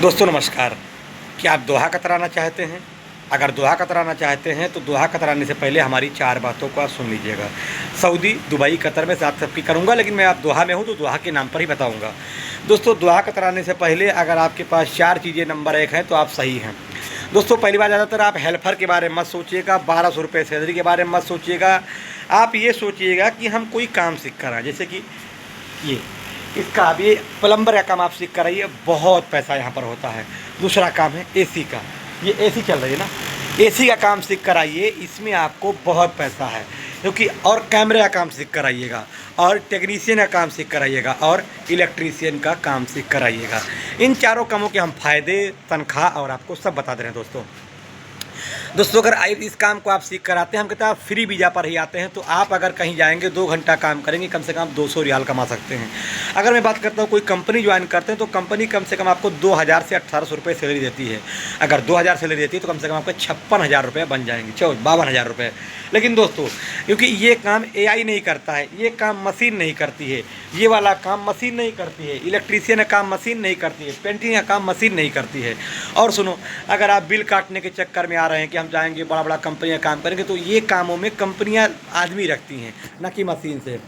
दोस्तों नमस्कार। क्या आप दोहा कतराना चाहते हैं? अगर दोहा कतराना चाहते हैं तो दोहा कतराने से पहले हमारी 4 बातों को आप सुन लीजिएगा। सऊदी, दुबई, कतर में साथ सबकी करूँगा, लेकिन मैं आप दोहा में हूँ तो दोहा के नाम पर ही बताऊँगा। दोस्तों दोहा कतराने से पहले अगर आपके पास 4 चीज़ें नंबर 1 हैं तो आप सही हैं। दोस्तों पहली बात, ज़्यादातर आप हेल्पर के बारे में मत सोचिएगा, 1200 रुपये सैलरी के बारे में मत सोचिएगा। आप ये सोचिएगा कि हम कोई काम सीख कर आए, जैसे कि ये इसका अब ये प्लम्बर का काम आप सीख कर आइए, बहुत पैसा यहाँ पर होता है। दूसरा काम है एसी का, ये एसी चल रही है ना, एसी का काम सीख कर आइए, इसमें आपको बहुत पैसा है क्योंकि। और कैमरे का काम सीख कर आइएगा, और टेक्नीशियन का काम सीख कर आइएगा, और इलेक्ट्रीशियन का काम सीख कर आइएगा। इन चारों कामों के हम फ़ायदे, तनख्वाह और आपको सब बता दे रहे हैं। दोस्तों अगर इस काम को आप सीख कर आते हैं, हम कहते हैं आप फ्री वीज़ा पर ही आते हैं, तो आप अगर कहीं जाएंगे 2 घंटा काम करेंगे, कम से कम 200 रियाल कमा सकते हैं। अगर मैं बात करता हूँ कोई कंपनी ज्वाइन करते हैं तो कंपनी कम से कम आपको 2000 से 1800 रुपये सैलरी देती है। अगर 2000 सैलरी देती है तो कम से कम आपके 56,000 रुपये बन जाएंगे, 52,000 रुपये। लेकिन दोस्तों क्योंकि ये काम एआई नहीं करता है, ये काम मशीन नहीं करती है, ये वाला काम मशीन नहीं करती है, इलेक्ट्रीशियन का काम मशीन नहीं करती है, पेंटिंग का काम मशीन नहीं करती है। और सुनो, अगर आप बिल काटने के चक्कर में आ रहे हैं कि हम जाएंगे बड़ा बड़ा कंपनियां काम करेंगे, तो ये कामों में कंपनियां आदमी रखती हैं, ना कि मशीन से।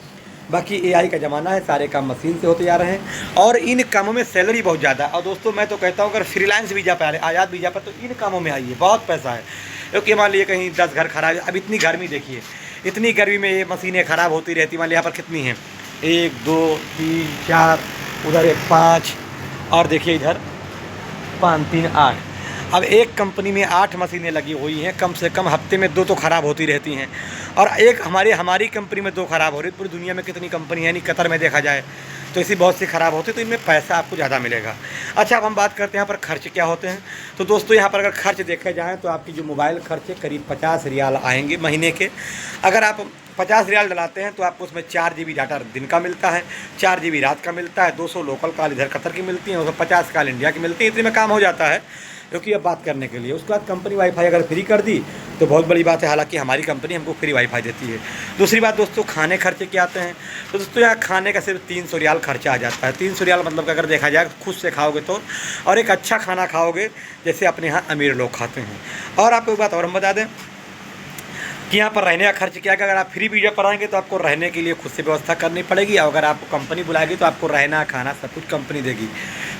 बाकी एआई का ज़माना है, सारे काम मशीन से होते जा रहे हैं, और इन कामों में सैलरी बहुत ज़्यादा है। और दोस्तों मैं तो कहता हूँ अगर फ्रीलांस वीज़ा पर आज़ाद वीज़ा पर, तो इन कामों में आइए, बहुत पैसा है। क्योंकि मान लीजिए कहीं 10 घर खराब है, अब इतनी गर्मी देखिए, इतनी गर्मी में ये मशीनें ख़राब होती रहती। मान लीजिए यहाँ पर कितनी हैं, 1 2 3 4, उधर 1 5, और देखिए इधर 5 3 8। अब एक कंपनी में 8 मशीनें लगी हुई हैं, कम से कम हफ्ते में 2 तो ख़राब होती रहती हैं, और एक हमारी कंपनी में 2 ख़राब हो रही। पूरी दुनिया में कितनी कंपनी है, नहीं कतर में देखा जाए तो ऐसी बहुत सी ख़राब होती है, तो इनमें पैसा आपको ज़्यादा मिलेगा। अच्छा अब हम बात करते हैं यहाँ पर खर्च क्या होते हैं। तो दोस्तों यहाँ पर अगर खर्च देखे जाएँ तो आपकी जो मोबाइल खर्च है करीब 50 रियाल आएंगे महीने के। अगर आप 50 रियाल डलाते हैं तो आपको उसमें 4 GB डाटा दिन का मिलता है, 4 GB रात का मिलता है, 200 लोकल कॉल इधर कतर की मिलती हैं, 250 कॉल इंडिया की मिलती है। इतने में काम हो जाता है क्योंकि अब बात करने के लिए। उसके बाद कंपनी वाईफाई अगर फ्री कर दी तो बहुत बड़ी बात है, हालांकि हमारी कंपनी हमको फ्री वाईफाई देती है। दूसरी बात दोस्तों, खाने खर्चे क्या आते हैं। तो दोस्तों यहाँ खाने का सिर्फ 300 रियाल खर्चा आ जाता है। 300 रियाल मतलब अगर देखा जाए खुद से खाओगे तो, और एक अच्छा खाना खाओगे जैसे अपने यहाँ अमीर लोग खाते हैं। और आपको एक बात और हम बता दें कि यहाँ पर रहने का खर्च क्या है। अगर आप फ्री वीज़ा पर आएंगे तो आपको रहने के लिए खुद से व्यवस्था करनी पड़ेगी, और अगर आपको कंपनी बुलाएगी तो आपको रहना खाना सब कुछ कंपनी देगी।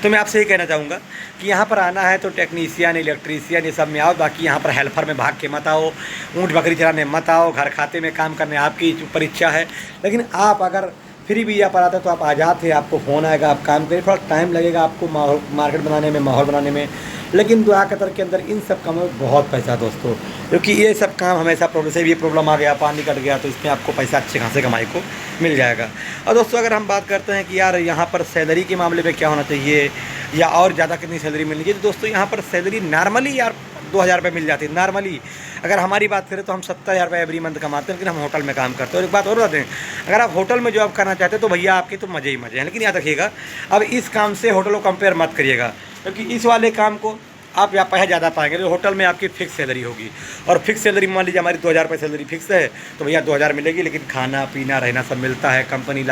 तो मैं आपसे ये कहना चाहूँगा कि यहाँ पर आना है तो टेक्नीशियन, इलेक्ट्रीशियन, ये सब में आओ। बाकी यहाँ पर हेल्पर में भाग के मत आओ, ऊँट बकरी चलाने मत आओ, घर खाते में काम करने आपकी ऊपर इच्छा है। लेकिन आप अगर फ्री वीज़ा पर आते हैं तो आप आज़ाद थे, आपको फ़ोन आएगा, आप काम करें। थोड़ा टाइम लगेगा आपको मार्केट बनाने में, माहौल बनाने में, लेकिन दोहा कतर के अंदर इन सब कामों में बहुत पैसा दोस्तों। क्योंकि ये सब काम हमेशा प्रॉब्लम से, ये प्रॉब्लम आ गया, पानी कट गया, तो इसमें आपको पैसा अच्छे खासे कमाई को मिल जाएगा। और दोस्तों अगर हम बात करते हैं कि यार यहाँ पर सैलरी के मामले में क्या होना चाहिए, या और ज़्यादा कितनी सैलरी मिलनी चाहिए, तो दोस्तों यहाँ पर सैलरी नॉर्मली यार 2000 रुपये मिल जाती है नॉर्मली। अगर हमारी बात करें तो हम 70,000 रुपये एवरी मंथ कमाते हैं, लेकिन हम होटल में काम करते हैं। और एक बात और बता दें, अगर आप होटल में जॉब करना चाहते हैं तो भैया आपके तो मज़े ही मज़े हैं। लेकिन याद रखिएगा, अब इस काम से होटल को कंपेयर मत करिएगा, क्योंकि इस वाले काम को आप यहाँ पैसा ज़्यादा पाएंगे। तो होटल में आपकी फ़िक्स सैलरी होगी, और फिक्स सैलरी मान लीजिए हमारी 2000 रुपये सैलरी फिक्स है, तो भैया 2000 मिलेगी, लेकिन खाना पीना रहना सब मिलता है, कंपनी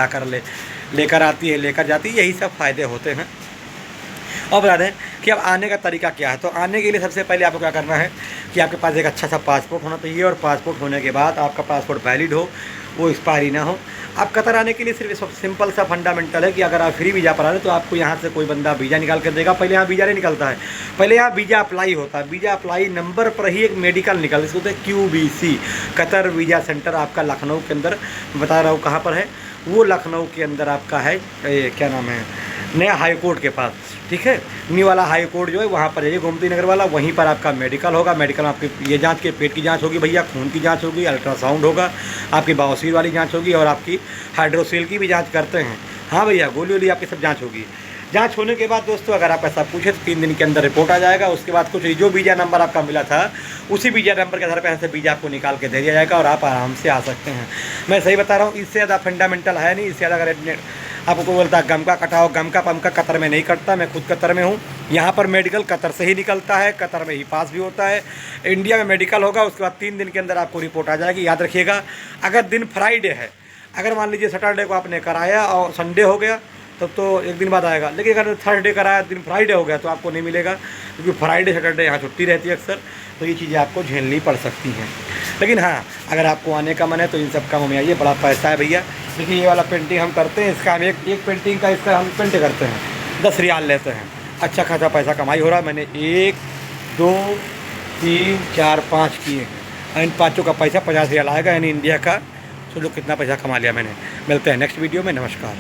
लेकर आती है, लेकर जाती है, यही सब फ़ायदे होते हैं। और बता दें कि अब आने का तरीका क्या है। तो आने के लिए सबसे पहले आपको क्या करना है कि आपके पास एक अच्छा सा पासपोर्ट होना चाहिए, और पासपोर्ट होने के बाद आपका पासपोर्ट वैलिड हो, वो एक्सपायरी ना हो। आप कतर आने के लिए सिर्फ सब सिंपल सा फंडामेंटल है कि अगर आप फ्री वीज़ा पर आ रहे हैं तो आपको यहाँ से कोई बंदा वीज़ा निकाल कर देगा। पहले यहाँ वीज़ा नहीं निकलता है, पहले यहाँ वीज़ा अप्लाई होता है। वीज़ा अप्लाई नंबर पर ही एक मेडिकल निकल, इसको बोलते हैं QVC, कतर वीज़ा सेंटर आपका लखनऊ के अंदर, बता रहा हूँ कहाँ पर है, वो लखनऊ के अंदर आपका है, क्या नाम है, नया हाई कोर्ट के पास, ठीक है। न्यू वाला हाई कोर्ट जो है वहाँ पर है, गोमती नगर वाला, वहीं पर आपका मेडिकल होगा। मेडिकल में आपकी ये जांच के पेट की जांच होगी भैया, खून की जांच होगी, अल्ट्रासाउंड होगा, आपकी बवासीर वाली जांच होगी, और आपकी हाइड्रोसील की भी जांच करते हैं। हाँ भैया, गोली वोली आपकी सब जांच होगी। जांच होने के बाद दोस्तों अगर आप ऐसा पूछे तो 3 दिन के अंदर रिपोर्ट आ जाएगा। उसके बाद कुछ जो वीज़ा नंबर आपका मिला था उसी वीज़ा नंबर के आधार पर ऐसे वीज़ा आपको निकाल के दे दिया जाएगा, और आप आराम से आ सकते हैं। मैं सही बता रहा हूँ, इससे ज़्यादा फंडामेंटल है नहीं। इससे ज़्यादा अगर आपको बोलता है गम का कटाओ, गम का पम का कतर में नहीं कटता। मैं खुद कतर में हूँ, यहाँ पर मेडिकल कतर से ही निकलता है, कतर में ही पास भी होता है। इंडिया में मेडिकल होगा, उसके बाद 3 दिन के अंदर आपको रिपोर्ट आ जाएगी। याद रखिएगा, अगर दिन फ्राइडे है, अगर मान लीजिए सैटरडे को आपने कराया और संडे हो गया, तब तो एक दिन बाद आएगा। लेकिन अगर थर्सडे कराया दिन फ्राइडे हो गया तो आपको नहीं मिलेगा, क्योंकि फ्राइडे सैटरडे यहाँ छुट्टी रहती है अक्सर। तो ये चीज़ें आपको झेलनी पड़ सकती हैं। लेकिन हाँ, अगर आपको आने का मन है तो इन सब कामों में आइए, बड़ा पैसा है भैया। देखिए ये वाला पेंटिंग हम करते हैं, इसका हम एक पेंटिंग का इसका हम पेंट करते हैं 10 रियाल लेते हैं। अच्छा खासा पैसा कमाई हो रहा है। मैंने 1 2 3 4 5 किए हैं, इन 5 का पैसा 50 रियाल आएगा, यानी इंडिया का। सोचो कितना पैसा कमा लिया मैंने। मिलते हैं नेक्स्ट वीडियो में। नमस्कार।